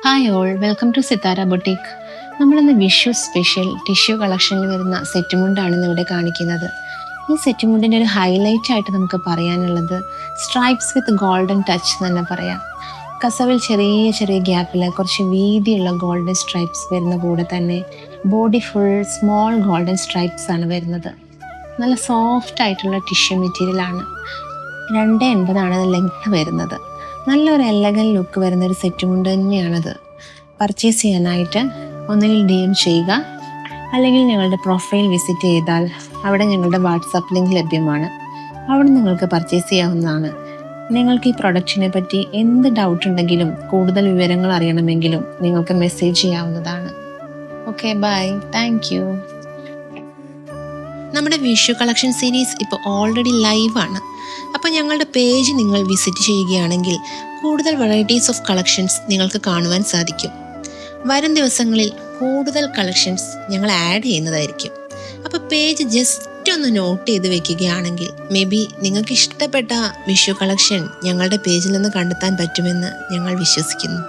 Hi all, welcome to Sitara boutique. നമ്മളിന്ന് Vishu special tissue കളക്ഷനിൽ വരുന്ന സെറ്റുമുണ്ടാണ് ഇന്ന് ഇവിടെ കാണിക്കുന്നത്. ഈ സെറ്റുമുണ്ടിൻ്റെ ഒരു ഹൈലൈറ്റ് ആയിട്ട് നമുക്ക് പറയാനുള്ളത് സ്ട്രൈപ്സ് വിത്ത് ഗോൾഡൻ ടച്ച് എന്ന് തന്നെ പറയാം. കസവിൽ ചെറിയ ചെറിയ ഗ്യാപ്പിൽ കുറച്ച് വീതിയുള്ള ഗോൾഡൻ സ്ട്രൈപ്സ് വരുന്ന കൂടെ തന്നെ body full small golden stripes ആണ് വരുന്നത്. നല്ല സോഫ്റ്റ് ആയിട്ടുള്ള ടിഷ്യൂ മെറ്റീരിയലാണ്. 2.80 ലെങ്ത് വരുന്നത്. നല്ലൊരു എലഗൻ ലുക്ക് വരുന്ന ഒരു സെറ്റുമുണ്ട് തന്നെയാണത്. പർച്ചേസ് ചെയ്യാനായിട്ട് ഒന്നുകിൽ DM ചെയ്യുക, അല്ലെങ്കിൽ ഞങ്ങളുടെ പ്രൊഫൈൽ വിസിറ്റ് ചെയ്താൽ അവിടെ ഞങ്ങളുടെ വാട്സാപ്പ് ലിങ്ക് ലഭ്യമാണ്. അവിടെ നിങ്ങൾക്ക് പർച്ചേസ് ചെയ്യാവുന്നതാണ്. നിങ്ങൾക്ക് ഈ പ്രൊഡക്റ്റിനെ പറ്റി എന്ത് ഡൗട്ട് ഉണ്ടെങ്കിലും കൂടുതൽ വിവരങ്ങൾ അറിയണമെങ്കിലും നിങ്ങൾക്ക് മെസ്സേജ് ചെയ്യാവുന്നതാണ്. Okay, bye, thank you. നമ്മുടെ വിഷു കളക്ഷൻ സീരീസ് ഇപ്പോൾ ഓൾറെഡി ലൈവാണ്. അപ്പോൾ ഞങ്ങളുടെ പേജ് നിങ്ങൾ വിസിറ്റ് ചെയ്യുകയാണെങ്കിൽ കൂടുതൽ വെറൈറ്റീസ് ഓഫ് കളക്ഷൻസ് നിങ്ങൾക്ക് കാണുവാൻ സാധിക്കും. വരും ദിവസങ്ങളിൽ കൂടുതൽ കളക്ഷൻസ് ഞങ്ങൾ ആഡ് ചെയ്യുന്നതായിരിക്കും. അപ്പോൾ പേജ് ജസ്റ്റ് ഒന്ന് നോട്ട് ചെയ്ത് വെക്കുകയാണെങ്കിൽ മേ ബി നിങ്ങൾക്ക് ഇഷ്ടപ്പെട്ട വിഷു കളക്ഷൻ ഞങ്ങളുടെ പേജിൽ നിന്ന് കണ്ടെത്താൻ പറ്റുമെന്ന് ഞങ്ങൾ വിശ്വസിക്കുന്നു.